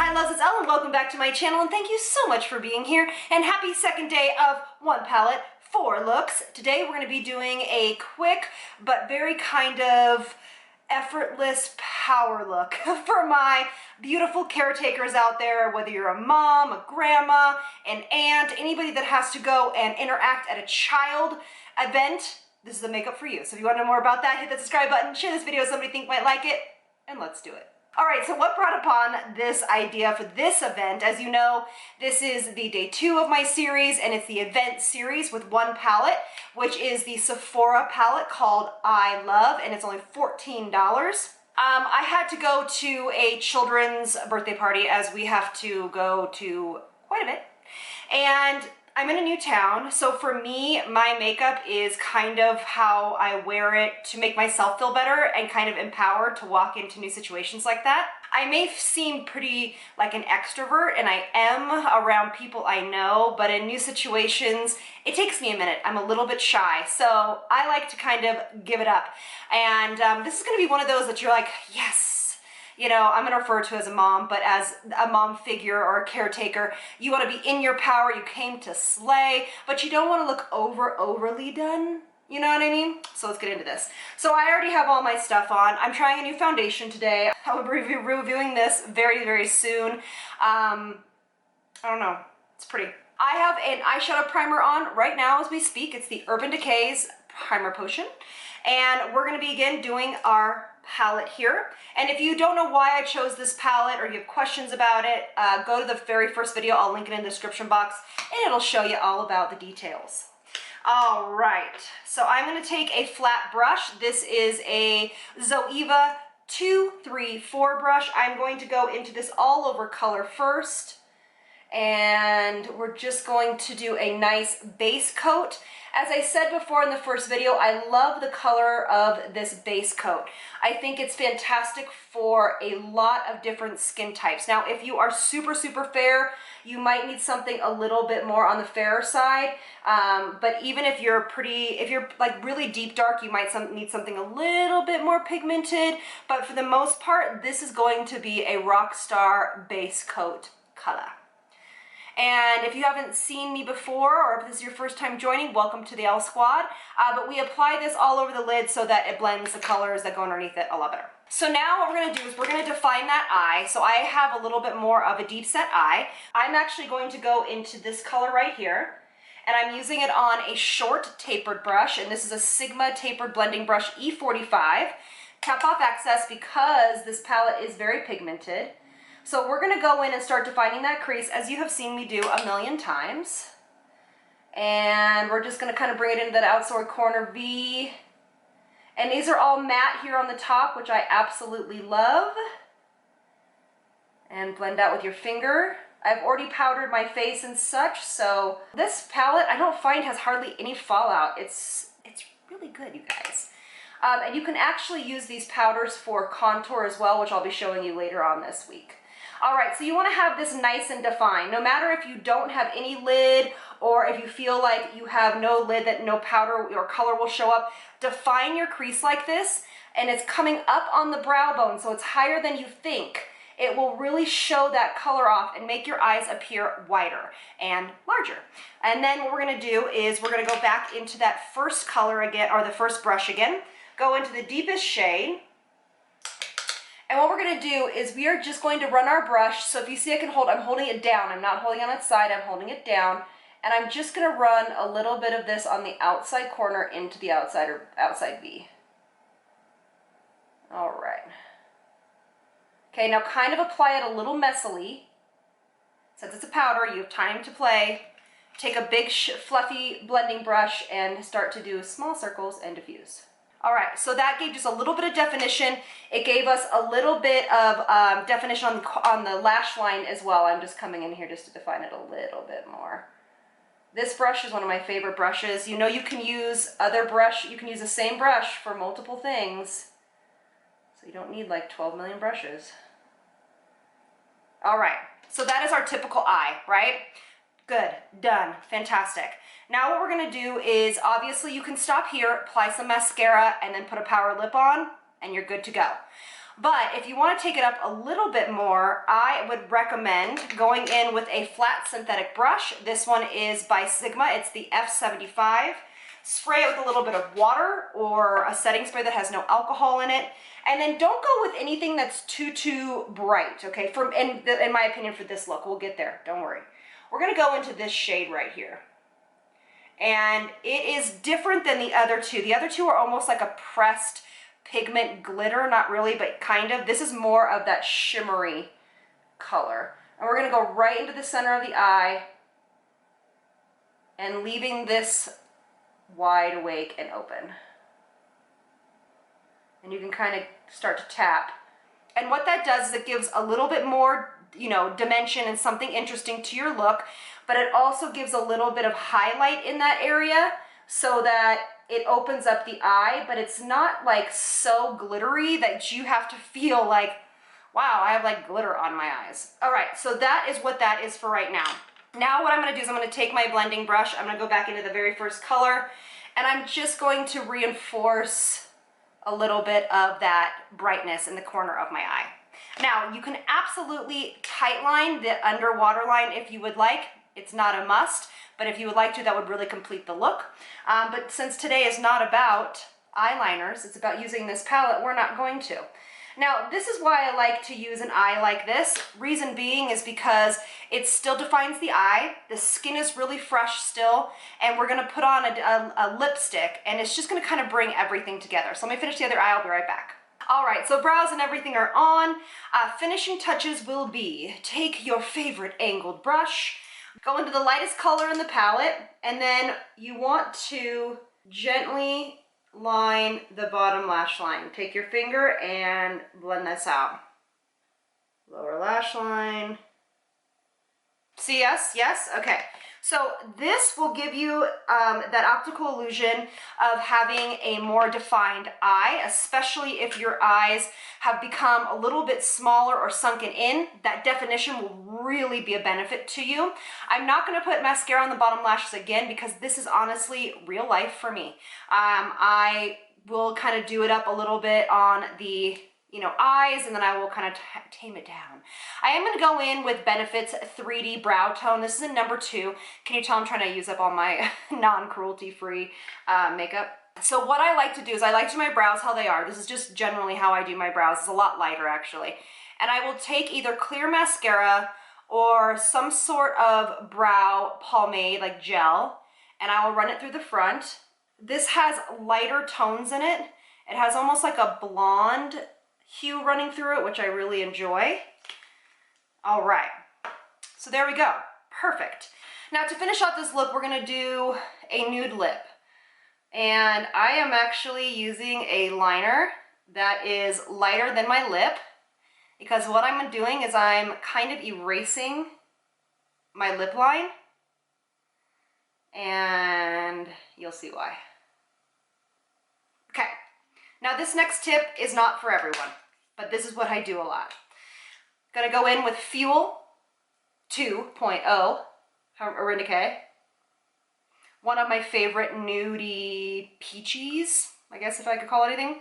Hi loves, it's Elle and welcome back to my channel, and thank you so much for being here, and happy second day of one palette, 4 looks. Today we're going to be doing a quick but very kind of effortless power look for my beautiful caretakers out there, whether you're a mom, a grandma, an aunt, anybody that has to go and interact at a child event. This is the makeup for you. So if you want to know more about that, hit the subscribe button, share this video with somebody you think might like it, and let's do it. All right, so what brought upon this idea for this event? As you know, this is the day 2 of my series, and it's the event series with one palette, which is the Sephora palette called I Love, and it's only $14. I had to go to a children's birthday party, as we have to go to quite a bit, and I'm in a new town, so for me, my makeup is kind of how I wear it to make myself feel better and kind of empowered to walk into new situations like that. I may seem pretty like an extrovert, and I am around people I know, but in new situations, it takes me a minute. I'm a little bit shy, so I like to kind of give it up. And this is gonna be one of those that you're like, yes. You know, I'm gonna refer to as a mom, but as a mom figure or a caretaker, you wanna be in your power, you came to slay, but you don't wanna look overly done. You know what I mean? So let's get into this. So I already have all my stuff on. I'm trying a new foundation today. I will be reviewing this very soon. I don't know, it's pretty. I have an eyeshadow primer on right now as we speak. It's the Urban Decay's Primer Potion. And we're gonna begin doing our palette here. And if you don't know why I chose this palette or you have questions about it, go to the very first video. I'll link it in the description box and it'll show you all about the details. All right, so I'm gonna take a flat brush. This is a Zoeva 234 brush. I'm going to go into this all over color first. And we're just going to do a nice base coat. As I said before in the first video, I love the color of this base coat. I think it's fantastic for a lot of different skin types. Now, if you are super fair, you might need something a little bit more on the fairer side. But even if you're like really deep dark, you might need something a little bit more pigmented. But for the most part, this is going to be a rock star base coat color. And if you haven't seen me before, or if this is your first time joining, welcome to the Elle Squad. But we apply this all over the lid so that it blends the colors that go underneath it a lot better. So now what we're gonna do is we're gonna define that eye. So I have a little bit more of a deep set eye. I'm actually going to go into this color right here, and I'm using it on a short tapered brush, and this is a Sigma tapered blending brush E45. Tap off excess because this palette is very pigmented. So we're gonna go in and start defining that crease as you have seen me do a million times. And we're just gonna kind of bring it into that outside corner V. And these are all matte here on the top, which I absolutely love. And blend out with your finger. I've already powdered my face and such, so this palette I don't find has hardly any fallout. It's really good, you guys. And you can actually use these powders for contour as well, which I'll be showing you later on this week. All right, so you want to have this nice and defined. No matter if you don't have any lid or if you feel like you have no lid that no powder or color will show up, define your crease like this, and it's coming up on the brow bone, so it's higher than you think. It will really show that color off and make your eyes appear wider and larger. And then what we're going to do is we're going to go back into that first color again, or the first brush again, go into the deepest shade. And what we're gonna do is we are just going to run our brush. So if you see I'm holding it down. I'm not holding on its side, I'm holding it down. And I'm just gonna run a little bit of this on the outside corner into the outside V. All right. Okay, now kind of apply it a little messily. Since it's a powder, you have time to play. Take a big fluffy blending brush and start to do small circles and diffuse. All right, so that gave just a little bit of definition. It gave us a little bit of definition on the lash line as well. I'm just coming in here just to define it a little bit more. This brush is one of my favorite brushes. You know, you can use the same brush for multiple things. So you don't need like 12 million brushes. All right, so that is our typical eye, right? Good, done, fantastic. Now what we're gonna do is, obviously you can stop here, apply some mascara, and then put a power lip on, and you're good to go. But if you want to take it up a little bit more, I would recommend going in with a flat synthetic brush. This one is by Sigma. It's the F75. Spray it with a little bit of water or a setting spray that has no alcohol in it. And then don't go with anything that's too bright, okay? In my opinion, for this look, we'll get there, don't worry. We're gonna go into this shade right here. And it is different than the other two. The other two are almost like a pressed pigment glitter, not really, but kind of. This is more of that shimmery color. And we're gonna go right into the center of the eye and leaving this wide awake and open. And you can kind of start to tap. And what that does is it gives a little bit more, you know, dimension and something interesting to your look, but it also gives a little bit of highlight in that area so that it opens up the eye, but it's not like so glittery that you have to feel like, wow, I have like glitter on my eyes. All right, so that is what that is for right now. Now what I'm gonna do is I'm gonna take my blending brush, I'm gonna go back into the very first color, and I'm just going to reinforce a little bit of that brightness in the corner of my eye. Now, you can absolutely tightline the underwater line if you would like. It's not a must, but if you would like to, that would really complete the look. But since today is not about eyeliners, it's about using this palette, we're not going to. Now, this is why I like to use an eye like this. Reason being is because it still defines the eye, the skin is really fresh still, and we're gonna put on a lipstick, and it's just gonna kind of bring everything together. So let me finish the other eye, I'll be right back. All right, so brows and everything are on. Finishing touches will be, take your favorite angled brush, go into the lightest color in the palette, and then you want to gently line the bottom lash line. Take your finger and blend this out. Lower lash line. See, yes, okay. So this will give you that optical illusion of having a more defined eye, especially if your eyes have become a little bit smaller or sunken in. That definition will really be a benefit to you. I'm not going to put mascara on the bottom lashes again because this is honestly real life for me. I will kind of do it up a little bit on the eyes, and then I will kind of tame it down. I am going to go in with Benefit's 3D Brow Tone. This is a number 2. Can you tell I'm trying to use up all my non-cruelty-free makeup? So what I like to do is I like to do my brows how they are. This is just generally how I do my brows. It's a lot lighter, actually. And I will take either clear mascara or some sort of brow pomade, like gel, and I will run it through the front. This has lighter tones in it. It has almost like a blonde hue running through it, which I really enjoy. All right, so there we go, perfect. Now to finish off this look, we're gonna do a nude lip. And I am actually using a liner that is lighter than my lip, because what I'm doing is I'm kind of erasing my lip line, and you'll see why. Okay. Now this next tip is not for everyone, but this is what I do a lot. Gonna go in with Fuel 2.0 from Artistry. One of my favorite nudie peaches, I guess if I could call it anything.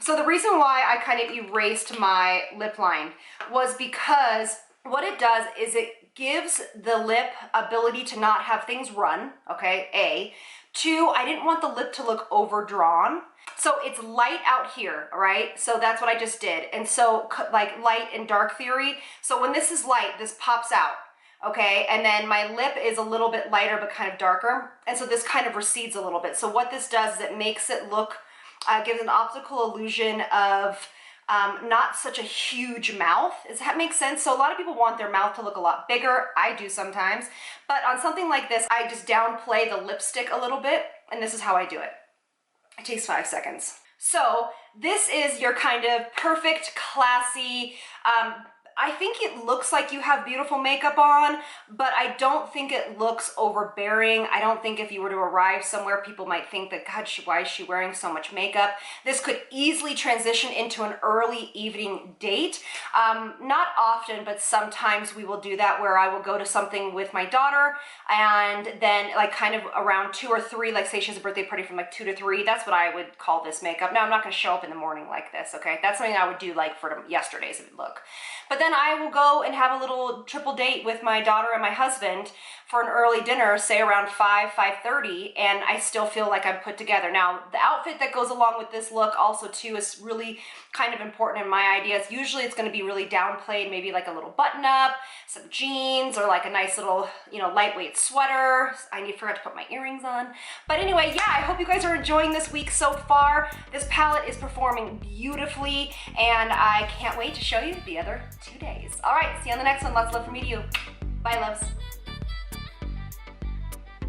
So the reason why I kind of erased my lip line was because what it does is it gives the lip ability to not have things run, okay, A. 2, I didn't want the lip to look overdrawn. So it's light out here, all right? So that's what I just did. And so like light and dark theory. So when this is light, this pops out, okay? And then my lip is a little bit lighter but kind of darker. And so this kind of recedes a little bit. So what this does is it makes it look, gives an optical illusion of not such a huge mouth. Does that make sense? So a lot of people want their mouth to look a lot bigger. I do sometimes. But on something like this, I just downplay the lipstick a little bit, and this is how I do it. It takes 5 seconds. So this is your kind of perfect, classy, I think it looks like you have beautiful makeup on, but I don't think it looks overbearing. I don't think if you were to arrive somewhere, people might think that, God, why is she wearing so much makeup? This could easily transition into an early evening date. Not often, but sometimes we will do that where I will go to something with my daughter and then like kind of around 2 or 3, like say she has a birthday party from like 2 to 3, that's what I would call this makeup. Now I'm not gonna show up in the morning like this, okay? That's something I would do like for yesterday's look. But then I will go and have a little triple date with my daughter and my husband for an early dinner, say around 5:30, and I still feel like I'm put together. Now, the outfit that goes along with this look also too is really kind of important in my ideas. Usually it's gonna be really downplayed, maybe like a little button up, some jeans, or like a nice little, you know, lightweight sweater. I forgot to put my earrings on. But anyway, yeah, I hope you guys are enjoying this week so far. This palette is performing beautifully, and I can't wait to show you the other 2 days. All right, see you on the next one. Lots of love from me to you. Bye, loves.